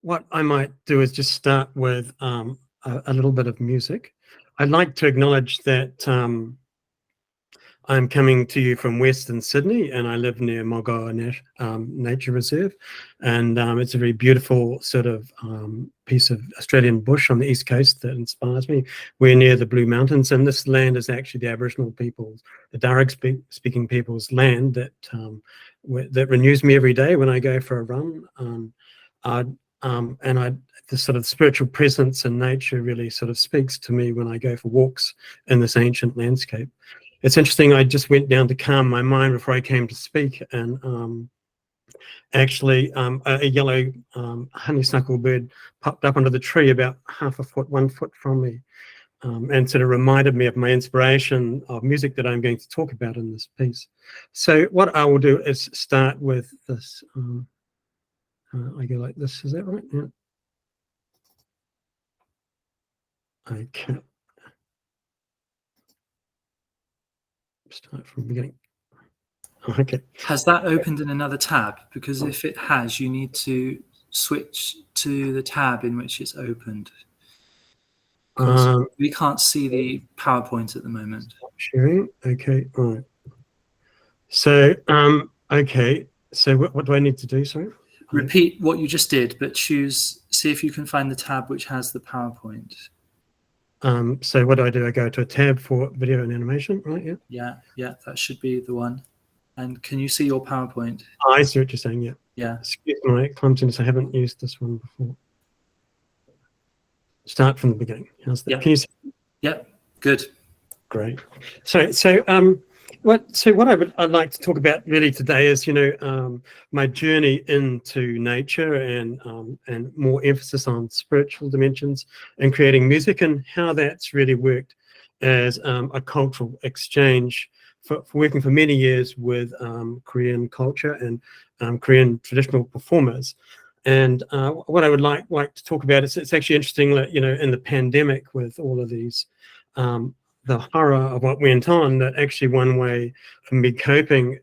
what I might do is just start with a little bit of music. I'd like to acknowledge that I'm coming to you from Western Sydney, and I live near Mogoa Nature Reserve, and it's a very beautiful sort of piece of Australian bush on the east coast that inspires me. We're near the Blue Mountains, and this land is actually the Aboriginal peoples, the Darug speaking people's land that that renews me every day when I go for a run. The sort of spiritual presence in nature really sort of speaks to me when I go for walks in this ancient landscape. It's interesting, I just went down to calm my mind before I came to speak, and actually a yellow honeysuckle bird popped up under the tree about 1 foot from me, and sort of reminded me of my inspiration of music that I'm going to talk about in this piece. So what I will do is start with this. I go like this, is that right? Yeah. Okay. Start from the beginning. Okay. Has that opened in another tab? Because if it has, you need to switch to the tab in which it's opened. We can't see the PowerPoint at the moment. Sharing. Okay. All right. So, okay. So what do I need to do? Sorry. Repeat what you just did, but see if you can find the tab which has the PowerPoint. So what do? I go to a tab for video and animation, right? Yeah. Yeah, that should be the one. And can you see your PowerPoint? Oh, I see what you're saying. Yeah. Yeah. Excuse my clumsiness. I haven't used this one before. Start from the beginning. How's that? Yeah. Can you see? Yeah. Good. Great. So what I'd like to talk about really today is, my journey into nature and more emphasis on spiritual dimensions and creating music, and how that's really worked as a cultural exchange for working for many years with Korean culture and Korean traditional performers. And what I would like to talk about is, it's actually interesting that, in the pandemic with all of these the horror of what went on, that actually one way for me coping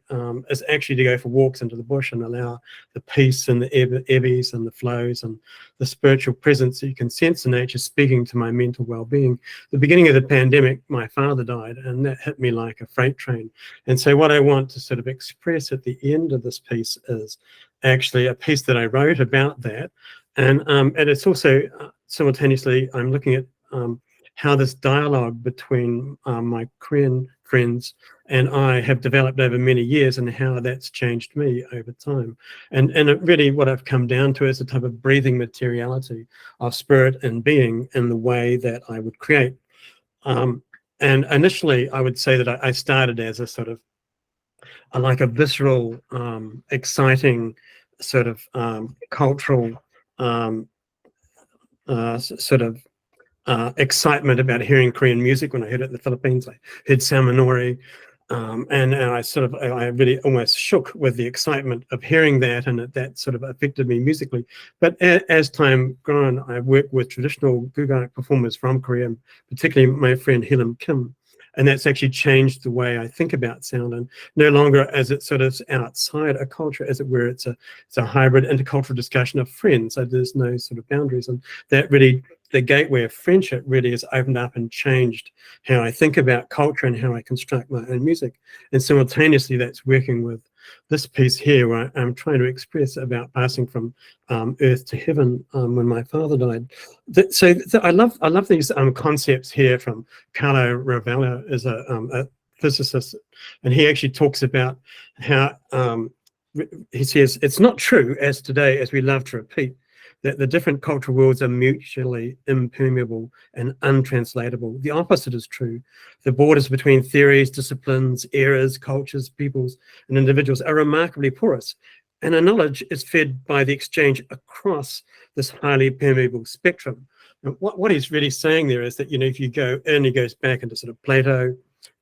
is actually to go for walks into the bush and allow the peace and the ebbs and the flows and the spiritual presence that you can sense in nature speaking to my mental well-being. The beginning of the pandemic, my father died, and that hit me like a freight train. And so what I want to sort of express at the end of this piece is actually a piece that I wrote about that. And it's also simultaneously, I'm looking at how this dialogue between my Korean friends and I have developed over many years, and how that's changed me over time. And really what I've come down to is a type of breathing materiality of spirit and being in the way that I would create. And initially, I would say that I started as a sort of like a visceral, exciting sort of cultural sort of excitement about hearing Korean music. When I heard it in the Philippines, I heard Samanori, and I really almost shook with the excitement of hearing that, and that sort of affected me musically. But as time gone, I worked with traditional gugak performers from Korea, particularly my friend Helam Kim, and that's actually changed the way I think about sound, and no longer as it's sort of outside a culture, as it were. It's a hybrid intercultural discussion of friends. So there's no sort of boundaries, and that really, the gateway of friendship really has opened up and changed how I think about culture and how I construct my own music. And simultaneously, that's working with this piece here, where I'm trying to express about passing from earth to heaven when my father died. I love these concepts here from Carlo Rovello, is a physicist, and he actually talks about how he says it's not true as today, as we love to repeat, that the different cultural worlds are mutually impermeable and untranslatable. The opposite is true. The borders between theories, disciplines, eras, cultures, peoples, and individuals are remarkably porous, and our knowledge is fed by the exchange across this highly permeable spectrum. And what he's really saying there is that, if you go in, he goes back into sort of Plato,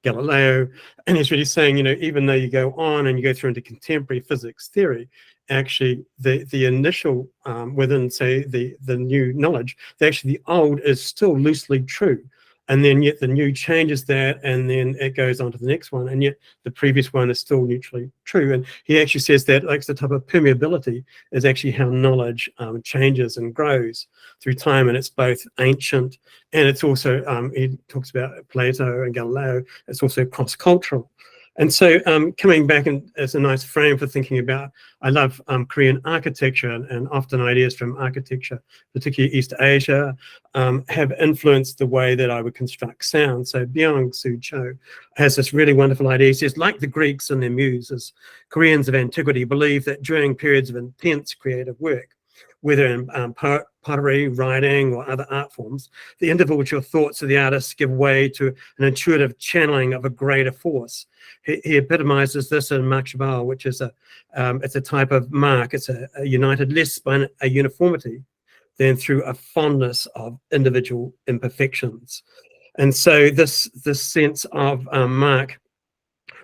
Galileo, and he's really saying, even though you go on and you go through into contemporary physics theory, actually the initial within, say, the new knowledge, actually the old is still loosely true. and then yet the new changes that, and then it goes on to the next one, and yet the previous one is still neutrally true. And he actually says that like the type of permeability is actually how knowledge changes and grows through time, and it's both ancient and it's also, he talks about Plato and Galileo, it's also cross-cultural. And so coming back as a nice frame for thinking about, I love Korean architecture, and often ideas from architecture, particularly East Asia, have influenced the way that I would construct sound. So Byung-Soo Cho has this really wonderful idea. He says, like the Greeks and their muses, Koreans of antiquity believed that during periods of intense creative work, whether in pottery, writing, or other art forms, the individual thoughts of the artists give way to an intuitive channeling of a greater force. He epitomizes this in mark Chabal, which is it's a type of mark. It's a united less by a uniformity than through a fondness of individual imperfections. And so this sense of mark,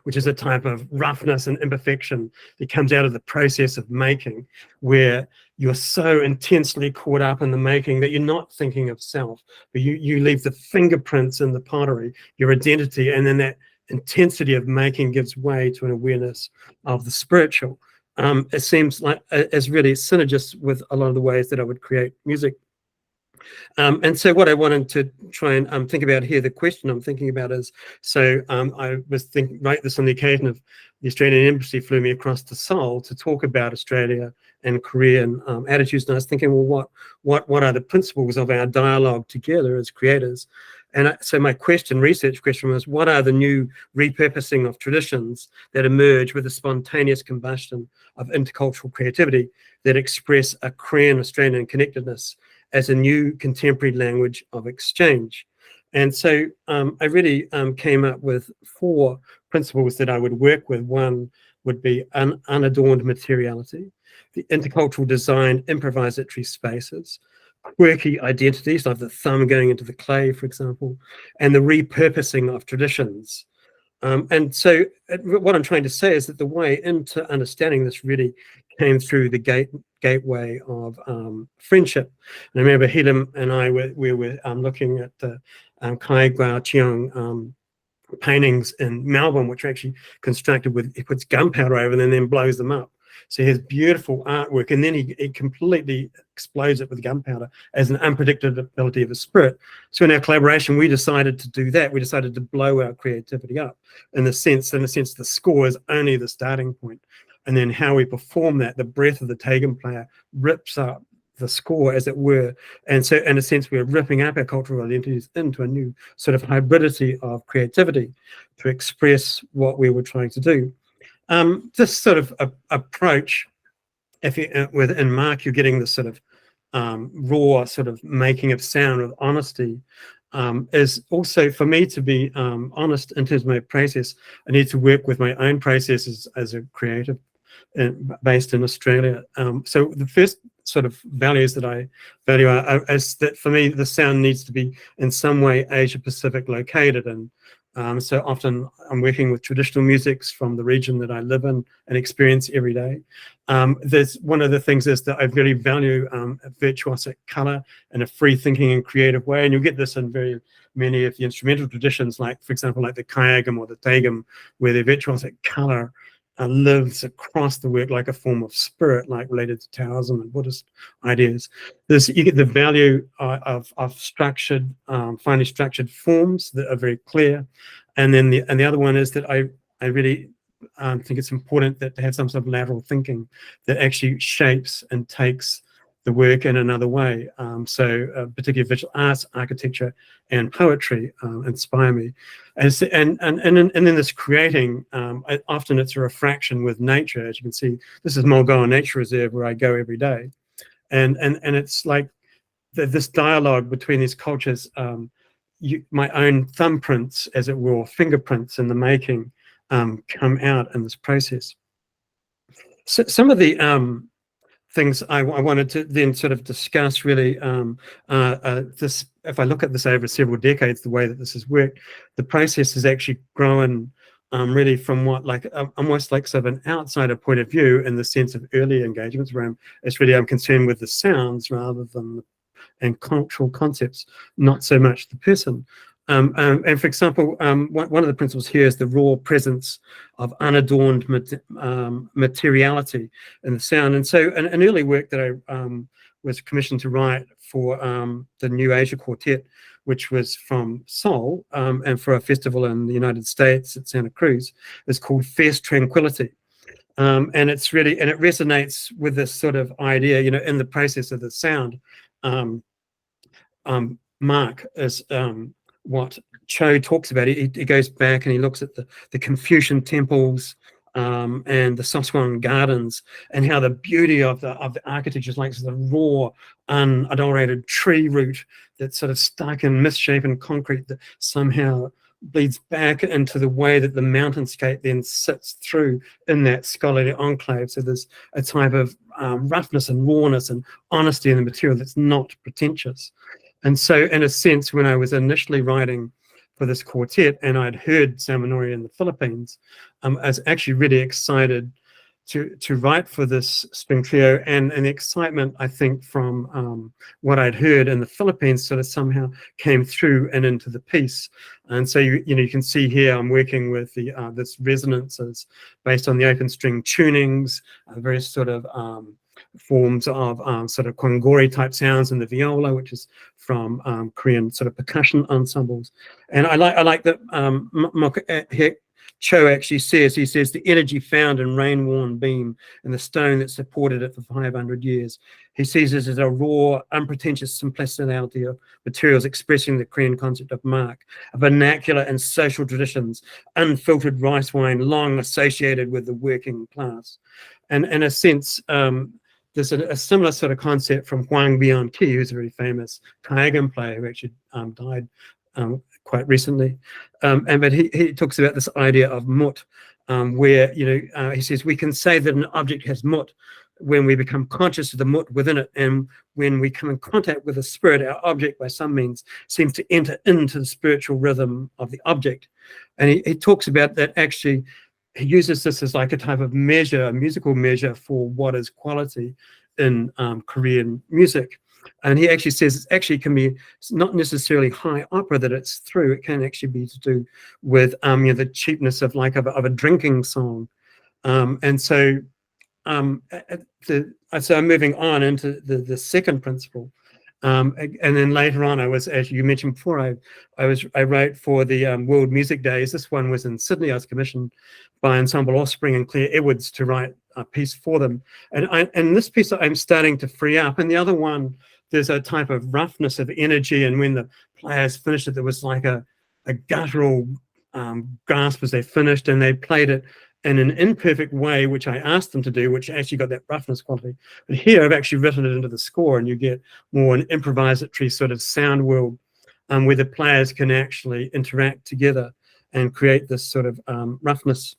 which is a type of roughness and imperfection that comes out of the process of making, where you're so intensely caught up in the making that you're not thinking of self, but you leave the fingerprints in the pottery, your identity, and then that intensity of making gives way to an awareness of the spiritual. It seems like it's really synergist with a lot of the ways that I would create music. And so what I wanted to try and think about here, the question I'm thinking about is, so I was thinking, right, this on the occasion of the Australian Embassy flew me across to Seoul to talk about Australia and Korean attitudes. And I was thinking, well, what are the principles of our dialogue together as creators? And so my research question was, what are the new repurposing of traditions that emerge with the spontaneous combustion of intercultural creativity that express a Korean-Australian connectedness as a new contemporary language of exchange? And so I really came up with 4 principles that I would work with. One would be unadorned materiality, the intercultural design improvisatory spaces, quirky identities like the thumb going into the clay, for example, and the repurposing of traditions. And so what I'm trying to say is that the way into understanding this really came through the gateway of friendship. And I remember Helam and I were looking at the Kai Guo-Cheong paintings in Melbourne, which are actually constructed with, he puts gunpowder over them and then blows them up. So he has beautiful artwork, and then he completely explodes it with gunpowder as an unpredictability of a spirit. So in our collaboration, we decided to do that. We decided to blow our creativity up in the sense the score is only the starting point. And then how we perform that, the breath of the Tagan player rips up the score, as it were. And so in a sense, we're ripping up our cultural identities into a new sort of hybridity of creativity to express what we were trying to do. This sort of approach, if you, within Mark, you're getting this sort of raw sort of making of sound with honesty, is also for me to be honest in terms of my process. I need to work with my own processes as a creative based in Australia. So the first sort of values that I value is that for me, the sound needs to be in some way Asia Pacific located. And so often I'm working with traditional musics from the region that I live in and experience every day. There's one of the things is that I really value virtuosic color in a free thinking and creative way. And you'll get this in very many of the instrumental traditions, like, for example, like the Kayagam or the Taegam, where the virtuosic color lives across the work like a form of spirit, like related to Taoism and Buddhist ideas. You get the value of structured, finely structured forms that are very clear. And then the other one is that I really think it's important that to have some sort of lateral thinking that actually shapes and takes the work in another way. So particularly visual arts, architecture, and poetry inspire me. And in this creating, often it's a refraction with nature. As you can see, this is Mulgoa Nature Reserve, where I go every day. And it's like this dialogue between these cultures, my own thumbprints, as it were, or fingerprints in the making, come out in this process. So some of the things I wanted to then sort of discuss really, this, if I look at this over several decades, the way that this has worked, the process has actually grown really from what, like almost like sort of an outsider point of view in the sense of early engagements where I'm concerned with the sounds rather than and cultural concepts, not so much the person. And for example, one of the principles here is the raw presence of unadorned materiality in the sound. And so an early work that I was commissioned to write for the New Asia Quartet, which was from Seoul and for a festival in the United States at Santa Cruz, is called Fierce Tranquility. And it's really, and it resonates with this sort of idea, you know, in the process of the sound. Mark is what Cho talks about. He goes back and he looks at the Confucian temples and the Soswan gardens, and how the beauty of the architecture is like the raw, unadulterated tree root that's sort of stuck in misshapen concrete that somehow bleeds back into the way that the mountainscape then sits through in that scholarly enclave. So there's a type of roughness and rawness and honesty in the material that's not pretentious. And so in a sense, when I was initially writing for this quartet and I'd heard Salmonori in the Philippines, I was actually really excited to write for this string trio, and the excitement, I think, from what I'd heard in the Philippines sort of somehow came through and into the piece. And so you know, you can see here I'm working with the this resonances based on the open string tunings, various sort of forms of sort of kongori type sounds in the viola, which is from Korean sort of percussion ensembles. And I like that Cho actually says, he says, the energy found in rain-worn beam and the stone that supported it for 500 years. He sees this as a raw, unpretentious simplicity of materials expressing the Korean concept of mark, of vernacular and social traditions, unfiltered rice wine long associated with the working class. And in a sense, there's a similar sort of concept from Hwang Byung-ki, who's a very famous Taiwan player who actually died quite recently. But he talks about this idea of mut, where, you know, he says we can say that an object has mut when we become conscious of the mut within it, and when we come in contact with the spirit, our object by some means seems to enter into the spiritual rhythm of the object. And he talks about that actually. He uses this as like a type of measure, a musical measure for what is quality in Korean music. And he actually says it actually can be not necessarily high opera that it's through. It can actually be to do with you know, the cheapness of like of a drinking song. And so so I'm moving on into the second principle. And then later on, I was, as you mentioned before, I wrote for the World Music Days. This one was in Sydney. I was commissioned by Ensemble Offspring and Claire Edwards to write a piece for them. And this piece I'm starting to free up. And the other one, there's a type of roughness of energy. And when the players finished it, there was like a guttural gasp as they finished, and they played it in an imperfect way, which I asked them to do, which actually got that roughness quality. But here I've actually written it into the score, and you get more an improvisatory sort of sound world where the players can actually interact together and create this sort of roughness.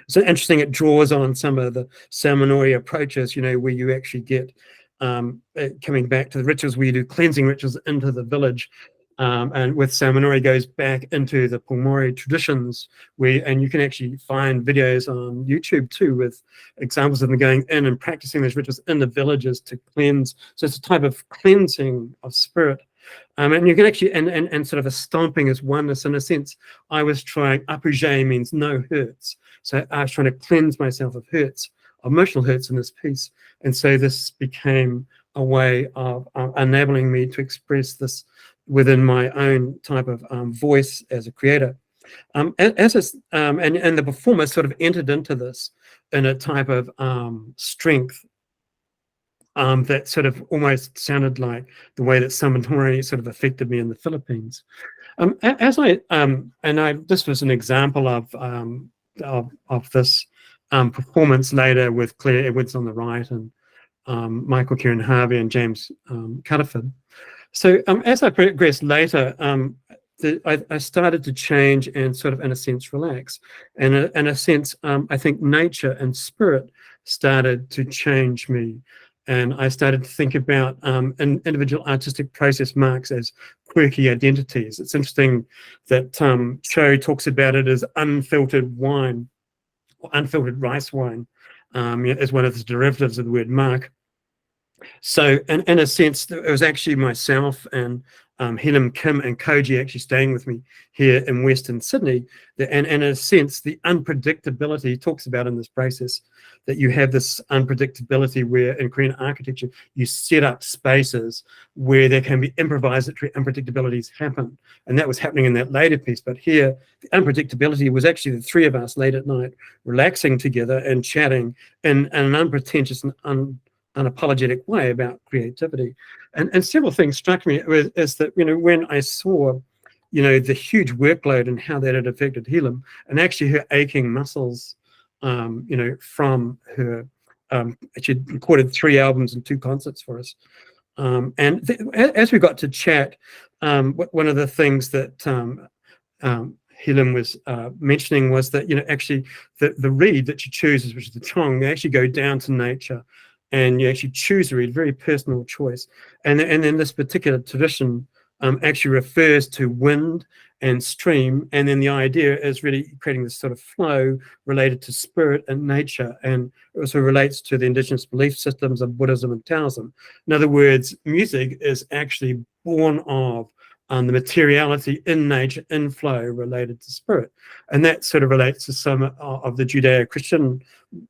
So interesting, it draws on some of the Salmonori approaches, you know, where you actually get coming back to the rituals where you do cleansing rituals into the village. And with Salmonori goes back into the Pumori traditions, and you can actually find videos on YouTube too with examples of them going in and practicing those rituals in the villages to cleanse. So it's a type of cleansing of spirit. And you can actually, and sort of a stomping as oneness in a sense. I was trying, apuje means no hurts. So I was trying to cleanse myself of hurts, emotional hurts in this piece. And so this became a way of enabling me to express this within my own type of voice as a creator. And the performer sort of entered into this in a type of strength that sort of almost sounded like the way that Salmonori sort of affected me in the Philippines. This was an example of this performance later with Claire Edwards on the right and Michael Kieran Harvey and James Cuttaford. So as I progressed later, I started to change and sort of, in a sense, relax. And in a sense, I think nature and spirit started to change me. And I started to think about individual artistic process marks as quirky identities. It's interesting that Cho talks about it as unfiltered wine, or unfiltered rice wine, as one of the derivatives of the word mark. So in a sense, it was actually myself and Helam Kim and Koji actually staying with me here in Western Sydney. And in a sense, the unpredictability he talks about in this process, that you have this unpredictability where in Korean architecture, you set up spaces where there can be improvisatory unpredictabilities happen. And that was happening in that later piece. But here, the unpredictability was actually the three of us late at night, relaxing together and chatting in an unpretentious and unapologetic way about creativity. And several things struck me is that, when I saw, the huge workload and how that had affected Helam, and actually her aching muscles, from her, she recorded 3 albums and 2 concerts for us. As we got to chat, one of the things that Helam was mentioning was that, actually the reed that she chooses, which is the chong, they actually go down to nature and you actually choose a reed, very personal choice. And then this particular tradition actually refers to wind and stream, and then the idea is really creating this sort of flow related to spirit and nature, and it also relates to the indigenous belief systems of Buddhism and Taoism. In other words, music is actually born of the materiality in nature, in flow, related to spirit. And that sort of relates to some of the Judeo-Christian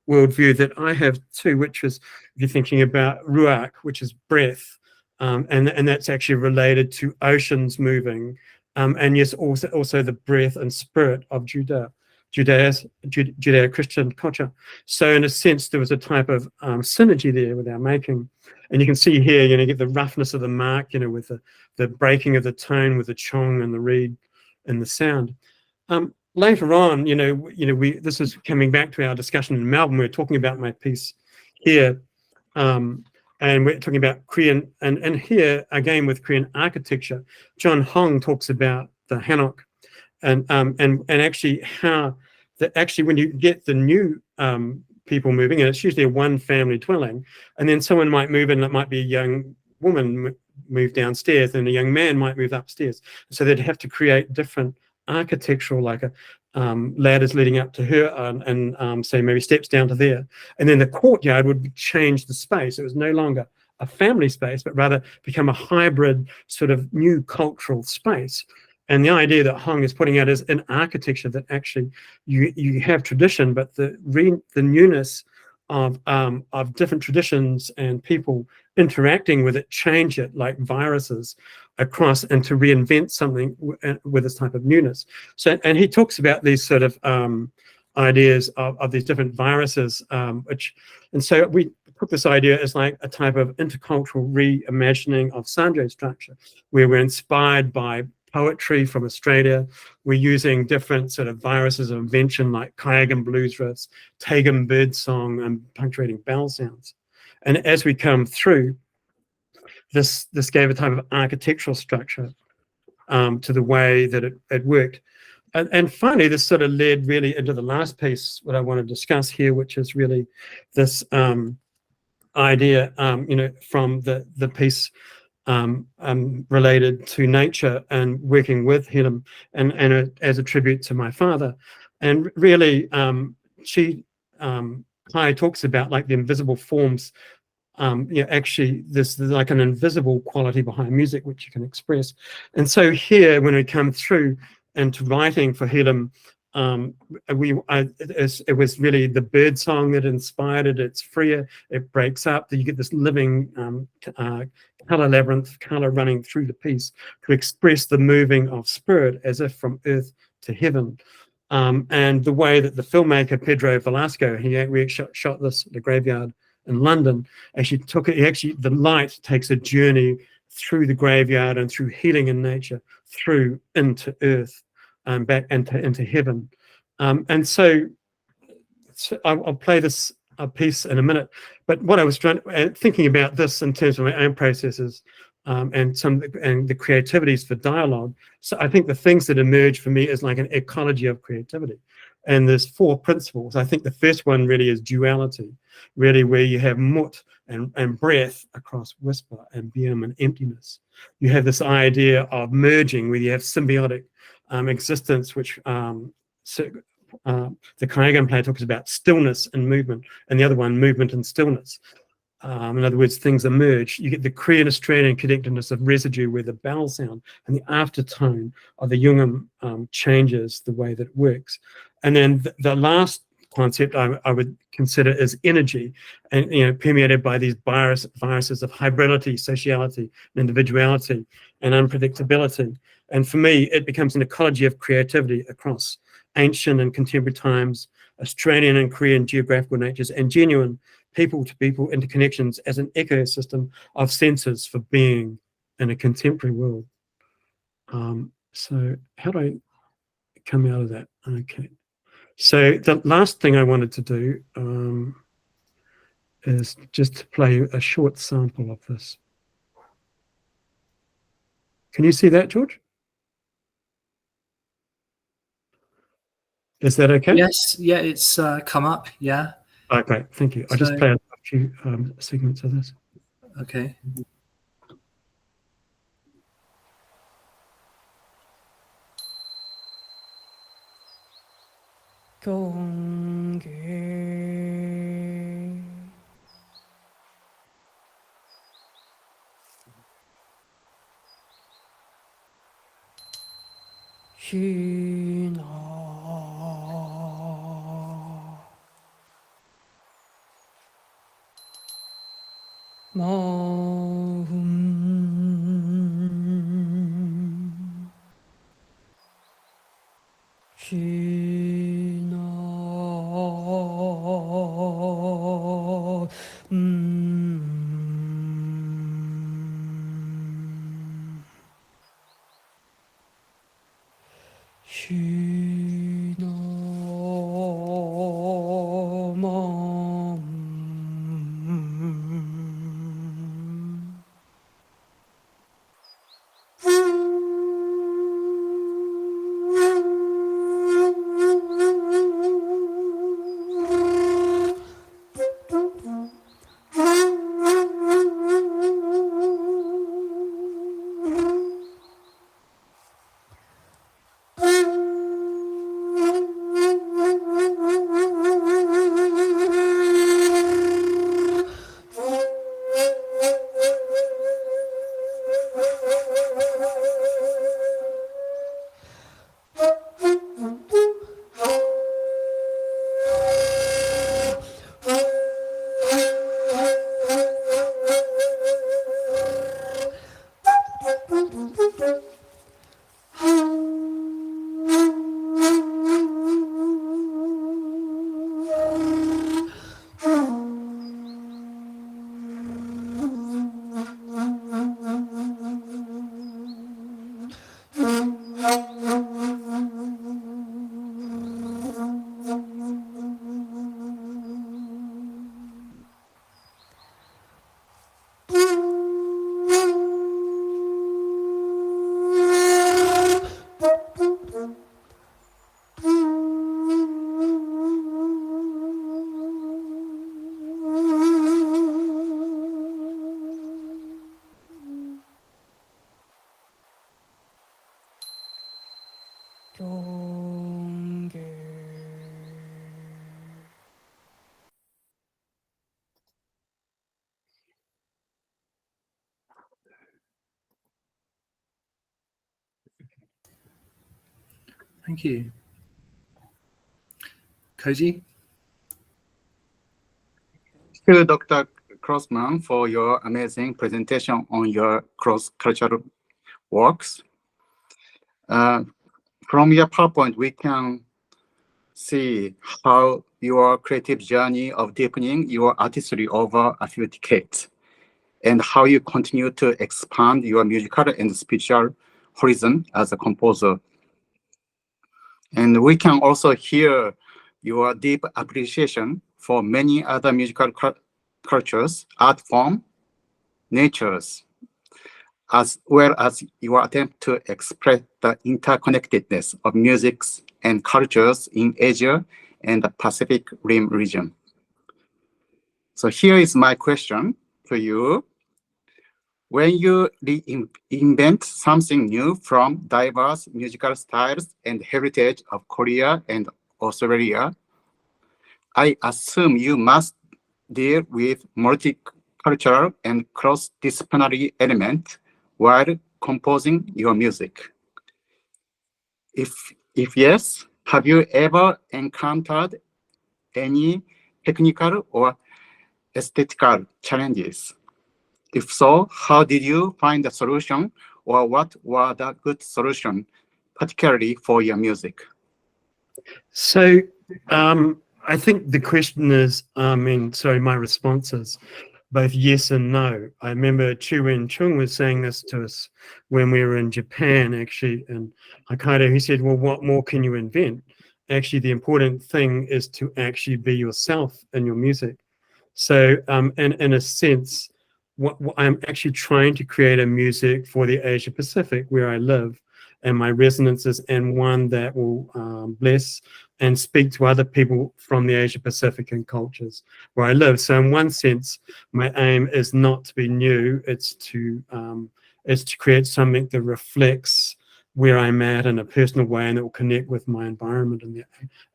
worldview that I have too, which is, if you're thinking about ruach, which is breath, and that's actually related to oceans moving, and yes, also the breath and spirit of Judeo-Christian culture. So in a sense, there was a type of synergy there with our making. And you can see here, you get the roughness of the mark, with the breaking of the tone with the chong and the reed and the sound. Later on, this is coming back to our discussion in Melbourne. We're talking about my piece here, and we're talking about Korean, and here again with Korean architecture. John Hong talks about the hanok, and actually how that actually when you get the new people moving, and it's usually a one family dwelling, and then someone might move in, it might be a young woman move downstairs and a young man might move upstairs. So they'd have to create different architectural, like a ladders leading up to her and say maybe steps down to there. And then the courtyard would change the space. It was no longer a family space, but rather become a hybrid sort of new cultural space. And the idea that Hong is putting out is in architecture that actually you have tradition, but the newness of different traditions and people interacting with it change it like viruses across, and to reinvent something with this type of newness. So, and he talks about these sort of ideas of these different viruses, and so we put this idea as like a type of intercultural reimagining of Sanjo structure, where we're inspired by poetry from Australia. We're using different sort of viruses of invention like Kayagam blues riffs, Tagum bird song, and punctuating bell sounds. And as we come through, this gave a type of architectural structure to the way that it worked. And finally, this sort of led really into the last piece, what I want to discuss here, which is really this idea, from the piece related to nature and working with Helam, and as a tribute to my father. And really, Kai talks about like the invisible forms. Actually, there's like an invisible quality behind music which you can express. And so here, when we come through into writing for Helam, it was really the bird song that inspired it. It's freer, it breaks up, you get this living color labyrinth, color running through the piece to express the moving of spirit as if from earth to heaven. And the way that the filmmaker Pedro Velasco, we shot this at the graveyard in London, the light takes a journey through the graveyard and through healing in nature, through into earth, back into heaven. And so I'll play this piece in a minute. But what I was thinking about this in terms of my own processes, and the creativities for dialogue. So I think the things that emerge for me is like an ecology of creativity. And there's 4 principles. I think the first one really is duality, really where you have mut and breath across whisper and bium and emptiness. You have this idea of merging where you have symbiotic existence, which the Kayagam player talks about stillness and movement, and the other one, movement and stillness. In other words, things emerge. You get the Korean Australian connectedness of residue, where the bell sound and the aftertone of the Jungum changes the way that it works. And then the last concept I would consider is energy, and permeated by these viruses of hybridity, sociality, individuality, and unpredictability. And for me, it becomes an ecology of creativity across ancient and contemporary times, Australian and Korean geographical natures, and genuine people-to-people interconnections as an ecosystem of senses for being in a contemporary world. So how do I come out of that? Okay. So the last thing I wanted to do is just to play a short sample of this. Can you see that, George? Is that okay? Yes, yeah, it's come up, yeah. Okay, thank you. I'll just play a few segments of this. Okay. Thank you. Koji? Thank you, Dr. Crossman, for your amazing presentation on your cross-cultural works. From your PowerPoint, we can see how your creative journey of deepening your artistry over a few decades, and how you continue to expand your musical and spiritual horizon as a composer. And we can also hear your deep appreciation for many other musical cultures, art form, natures, as well as your attempt to express the interconnectedness of musics and cultures in Asia and the Pacific Rim region. So here is my question for you. When you reinvent something new from diverse musical styles and heritage of Korea and Australia, I assume you must deal with cultural and cross-disciplinary element while composing your music? If yes, have you ever encountered any technical or aesthetical challenges? If so, how did you find the solution, or what were the good solution, particularly for your music? So I think the question is, my response is both yes and no. I remember Chu Chung was saying this to us when we were in Japan, actually, and Hokkaido. He said, well, what more can you invent? Actually, the important thing is to actually be yourself in your music. So in a sense, what I'm actually trying to create a music for the Asia Pacific where I live, and my resonances, and one that will bless and speak to other people from the Asia Pacific and cultures where I live. So in one sense, my aim is not to be new, it's to create something that reflects where I'm at in a personal way, and it will connect with my environment in the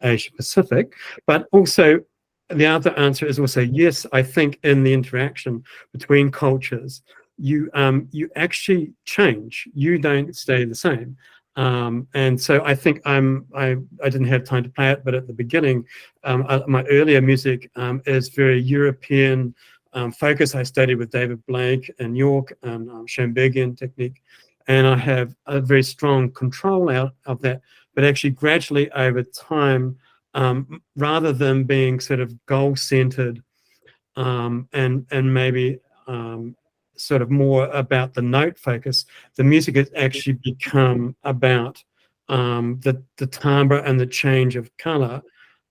Asia Pacific. But also, the other answer is also yes. I think in the interaction between cultures, you actually change. You don't stay the same. And so I think I didn't have time to play it, but at the beginning, my earlier music is very European focus. I studied with David Blake in York and Schoenbergian technique, and I have a very strong control out of that. But actually, gradually over time, rather than being sort of goal-centered and maybe sort of more about the note focus, the music has actually become about the timbre and the change of color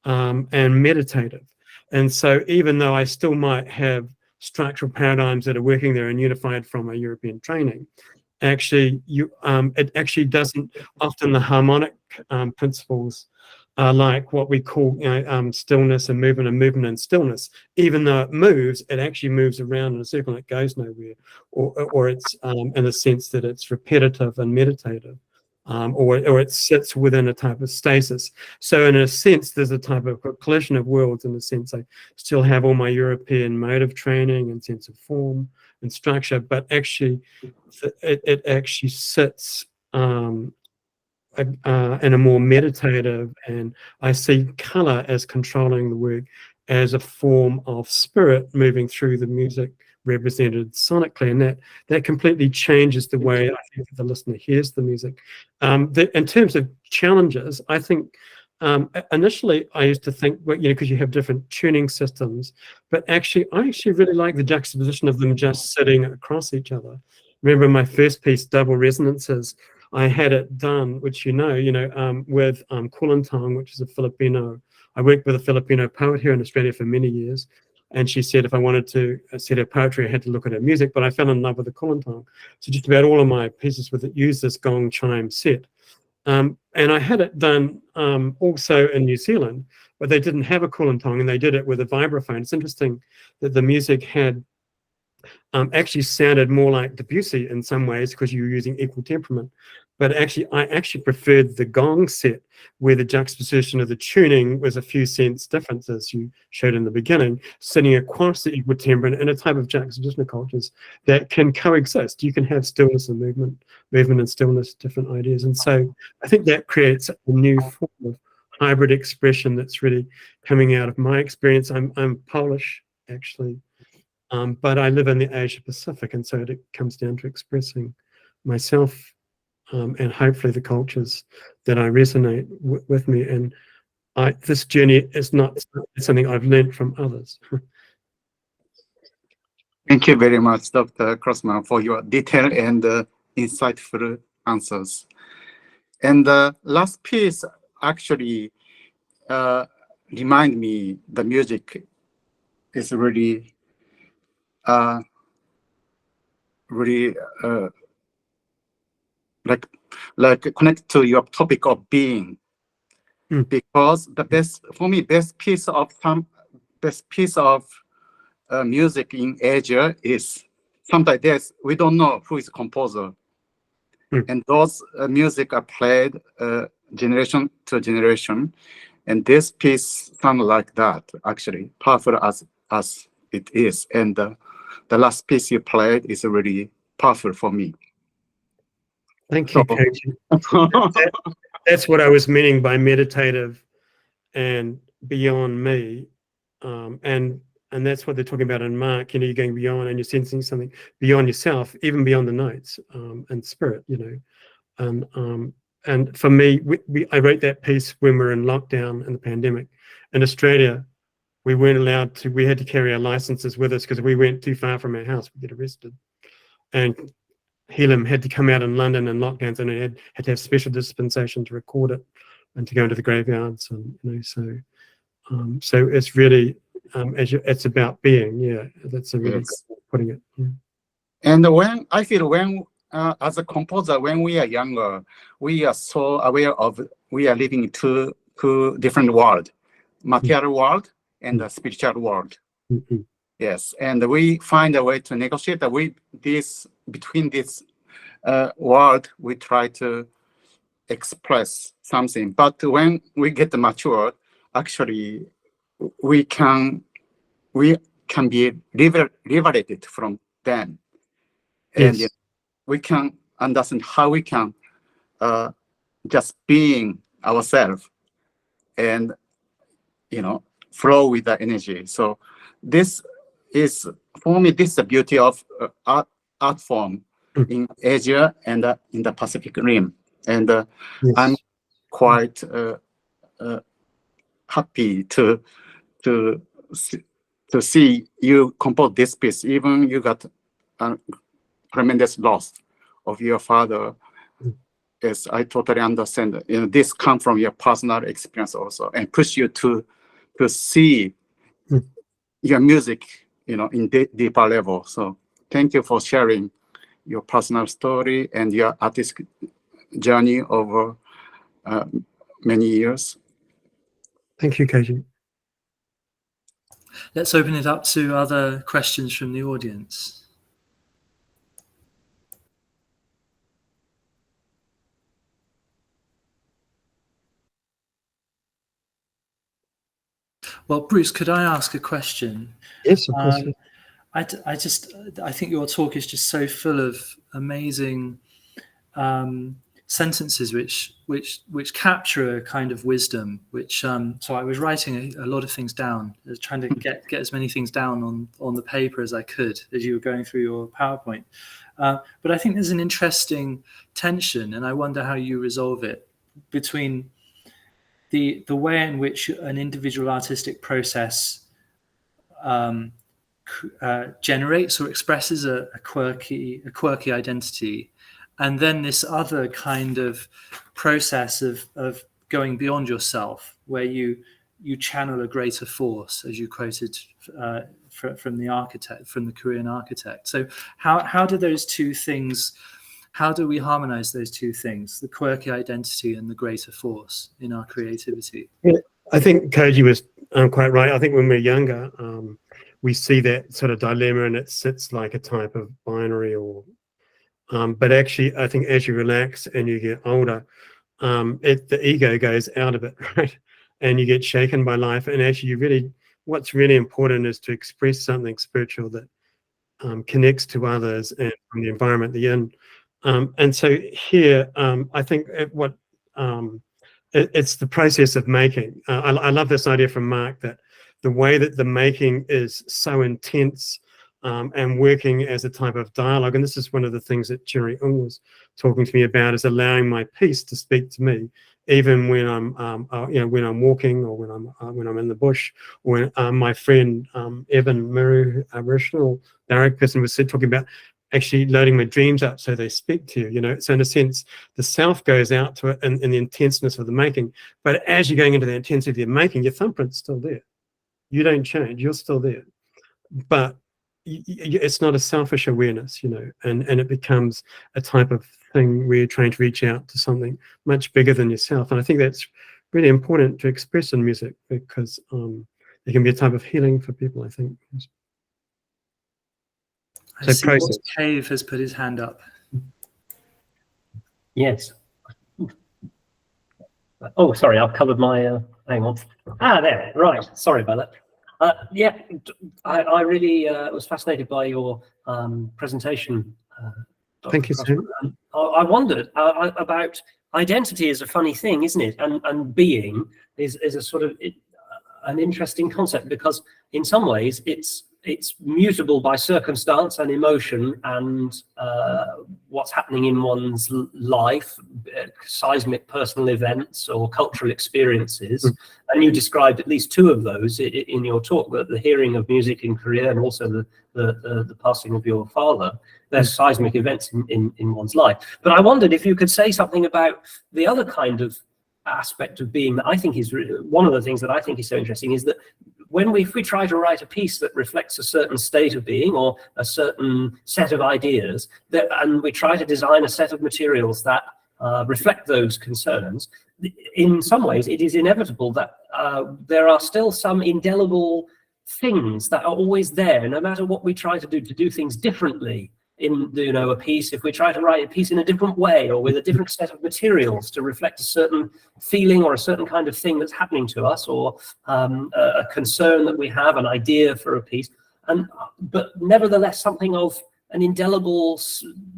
and meditative. And so even though I still might have structural paradigms that are working there and unified from a European training, actually it actually doesn't, often the harmonic principles are like what we call stillness and movement and stillness. Even though it moves, it actually moves around in a circle and it goes nowhere, or it's in a sense that it's repetitive and meditative, or it sits within a type of stasis. So in a sense, there's a type of collision of worlds. In a sense, I still have all my European motive training and sense of form and structure, but actually it actually sits in a more meditative, and I see color as controlling the work as a form of spirit moving through the music represented sonically, and that completely changes the way I think the listener hears the music. In terms of challenges, I think initially I used to think, well, because you have different tuning systems, but actually I really like the juxtaposition of them just sitting across each other. Remember my first piece, Double Resonances, I had it done, which with Kulintang, which is a Filipino. I worked with a Filipino poet here in Australia for many years, and she said if I wanted to set her poetry, I had to look at her music, but I fell in love with the Kulintang. So just about all of my pieces with it use this gong chime set. And I had it done also in New Zealand, but they didn't have a Kulintang, and they did it with a vibraphone. It's interesting that the music had actually sounded more like Debussy in some ways because you were using equal temperament. But actually, I actually preferred the gong set where the juxtaposition of the tuning was a few cents difference, as you showed in the beginning, sitting across the equal temperament in a type of juxtaposition of cultures that can coexist. You can have stillness and movement and stillness, different ideas. And so I think that creates a new form of hybrid expression that's really coming out of my experience. I'm Polish, actually. But I live in the Asia Pacific, and so it comes down to expressing myself and hopefully the cultures that I resonate with me. And this journey is not something I've learned from others. Thank you very much, Dr. Crossman, for your detailed and insightful answers. And the last piece actually remind me the music is really like connected to your topic of being, because the best piece of music in Asia is sometimes we don't know who is composer, and those music are played generation to generation, and this piece sounds like that, actually powerful as it is. And the last piece you played is really powerful for me. Thank you, Koji. That's what I was meaning by meditative and beyond me. And that's what they're talking about in Mark. You know, you're going beyond and you're sensing something beyond yourself, even beyond the notes and spirit, you know. And for me, I wrote that piece when we were in lockdown in the pandemic. In Australia, we weren't allowed to, we had to carry our licenses with us because we went too far from our house, we'd get arrested. And Helam had to come out in London in lockdowns, and it had to have special dispensation to record it and to go into the graveyards. And, you know, so it's really, it's about being, yeah, that's a really good way of putting it. Yeah. And when I feel as a composer, when we are younger, we are so aware of we are living in two different worlds, material world and the spiritual world. Mm-hmm. Yes, and we find a way to negotiate between this world. We try to express something, but when we get mature, actually, we can be liberated from them, and Yes. we can understand how we can just being ourselves and, you know, flow with the energy. So this is, for me, this is the beauty of art form in Asia and in the Pacific Rim. And Yes. I'm quite happy to see you compose this piece. Even you got a tremendous loss of your father. Yes, I totally understand. You know, this comes from your personal experience also, and push you to see your music, you know, in deeper level. So thank you for sharing your personal story and your artistic journey over many years. Thank you, Koji. Let's open it up to other questions from the audience. Well, Bruce, could I ask a question? Yes, of course. I think your talk is just so full of amazing sentences which capture a kind of wisdom. So I was writing a lot of things down, trying to get as many things down on the paper as I could as you were going through your PowerPoint. But I think there's an interesting tension, and I wonder how you resolve it between the way in which an individual artistic process generates or expresses a quirky identity, and then this other kind of process of going beyond yourself, where you channel a greater force, as you quoted from the Korean architect. So how do those two things? How do we harmonize those two things, the quirky identity and the greater force in our creativity? Yeah, I think Koji was quite right. I think when we're younger, we see that sort of dilemma, and it sits like a type of binary. But actually, I think as you relax and you get older, the ego goes out of it, right? And you get shaken by life. And actually, what's really important is to express something spiritual that connects to others and from the environment they're in. And so here, I think it's the process of making. I love this idea from Mark that the way that the making is so intense and working as a type of dialogue. And this is one of the things that Chinary Ung was talking to me about, is allowing my piece to speak to me, even when I'm, when I'm walking, or when I'm in the bush, or when my friend Evan Muru, a original direct person, was talking about actually loading my dreams up so they speak to you, you know. So in a sense, the self goes out to it in the intenseness of the making. But as you're going into the intensity of making, your thumbprint's still there. You don't change, you're still there. But it's not a selfish awareness, you know, and it becomes a type of thing where you're trying to reach out to something much bigger than yourself. And I think that's really important to express in music, because it can be a type of healing for people, I think. I see Ross Cave has put his hand up. Yes. Oh, sorry, I've covered my, hang on. There, right, sorry about that. Yeah, I really was fascinated by your presentation. Dr. Thank you, Crossman. Sam. I wondered about identity is a funny thing, isn't it? And being is a sort of an interesting concept, because in some ways it's mutable by circumstance and emotion and what's happening in one's life, seismic personal events or cultural experiences. And you described at least two of those in your talk, the hearing of music in Korea and also the passing of your father. There's seismic events in one's life. But I wondered if you could say something about the other kind of aspect of being that I think is one of the things that I think is so interesting, is that if we try to write a piece that reflects a certain state of being or a certain set of ideas, and we try to design a set of materials that reflect those concerns, in some ways it is inevitable that there are still some indelible things that are always there, no matter what we try to do things differently in a piece. If we try to write a piece in a different way or with a different set of materials to reflect a certain feeling or a certain kind of thing that's happening to us, or a concern that we have, an idea for a piece, but nevertheless something of an indelible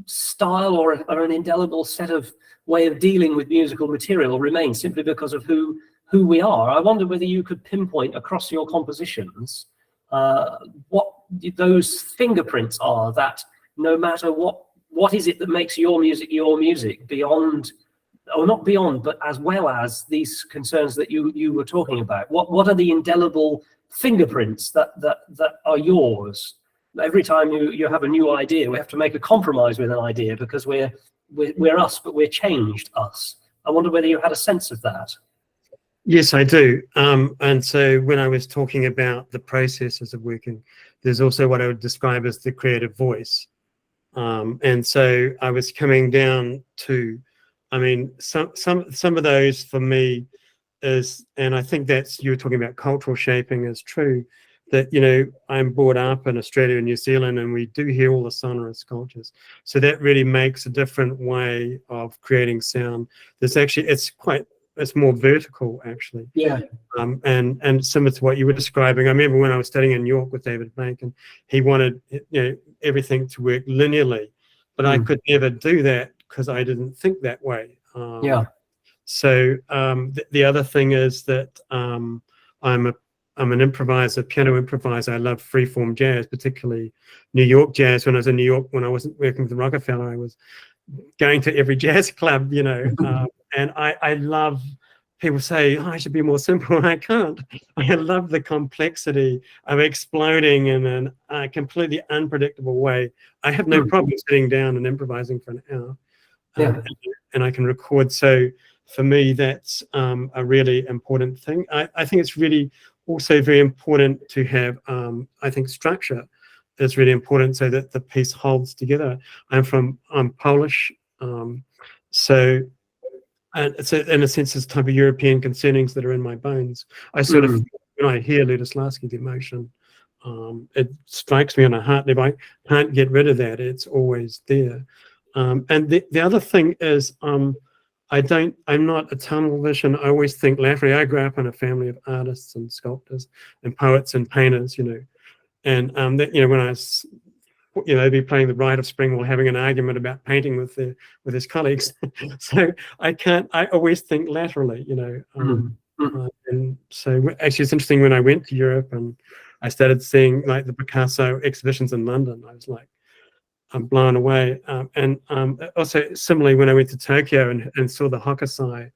style or an indelible set of way of dealing with musical material remains, simply because of who we are. I wonder whether you could pinpoint across your compositions what those fingerprints are, that no matter what is it that makes your music beyond, or not beyond, but as well as these concerns that you were talking about. What are the indelible fingerprints that are yours? Every time you have a new idea, we have to make a compromise with an idea, because we're us, but we're changed us. I wonder whether you had a sense of that. Yes, I do. And so when I was talking about the processes of working, there's also what I would describe as the creative voice. And so I was coming down to, I mean, some of those for me is, and I think that's, you were talking about cultural shaping, is true, that, I'm brought up in Australia and New Zealand, and we do hear all the sonorous cultures. So that really makes a different way of creating sound. There's actually, it's more vertical, actually. Yeah. And similar to what you were describing. I remember when I was studying in New York with David Bacon, he wanted everything to work linearly, but I could never do that because I didn't think that way. So the other thing is that I'm an improviser, piano improviser. I love freeform jazz, particularly New York jazz. When I was in New York, when I wasn't working with the Rockefeller, I was going to every jazz club, and I love, people say, I should be more simple. I can't. I love the complexity of exploding in a completely unpredictable way. I have no problem sitting down and improvising for an hour, and I can record. So for me, that's a really important thing. I think it's really also very important to have, I think structure is really important so that the piece holds together. I'm Polish, so it's in a sense, this type of European concernings that are in my bones. I sort of, when I hear Lutoslawski, the emotion, it strikes me on a heart level. I can't get rid of that. It's always there. And the other thing is, I'm not a tunnel vision. I always think laterally. I grew up in a family of artists and sculptors and poets and painters, and that, when I was, they'd be playing the Rite of Spring while having an argument about painting with his colleagues. So I always think laterally, and so actually it's interesting, when I went to Europe and I started seeing like the Picasso exhibitions in London, I was like, I'm blown away. And also similarly, when I went to Tokyo and saw the Hokusai,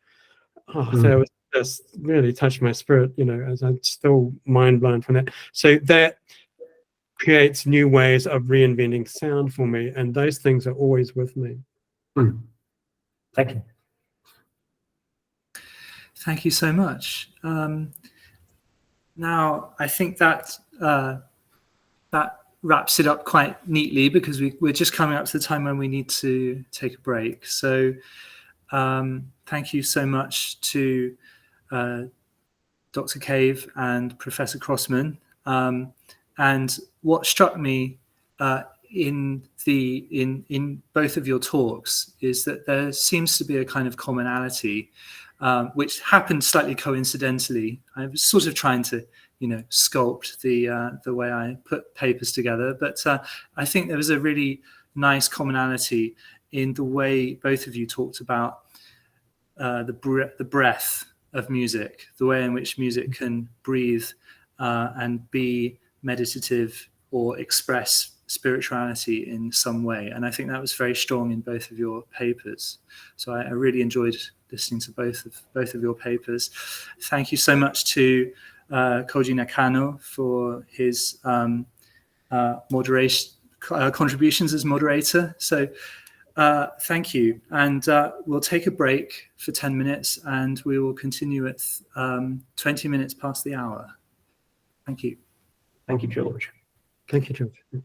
that was just really touched my spirit, as I'm still mind blown from that. So that creates new ways of reinventing sound for me, and those things are always with me. Thank you. Thank you so much. Now, I think that that wraps it up quite neatly, because we're just coming up to the time when we need to take a break. So thank you so much to Dr. Cave and Professor Crossman. And what struck me in both of your talks is that there seems to be a kind of commonality, which happened slightly coincidentally. I was sort of trying to sculpt the way I put papers together. But I think there was a really nice commonality in the way both of you talked about the breadth of music, the way in which music can breathe and be meditative or express spirituality in some way. And I think that was very strong in both of your papers. So I really enjoyed listening to both of your papers. Thank you so much to Koji Nakano for his moderation contributions as moderator. So thank you. And we'll take a break for 10 minutes and we will continue at 20 minutes past the hour. Thank you. Thank you, George. Thank you, George.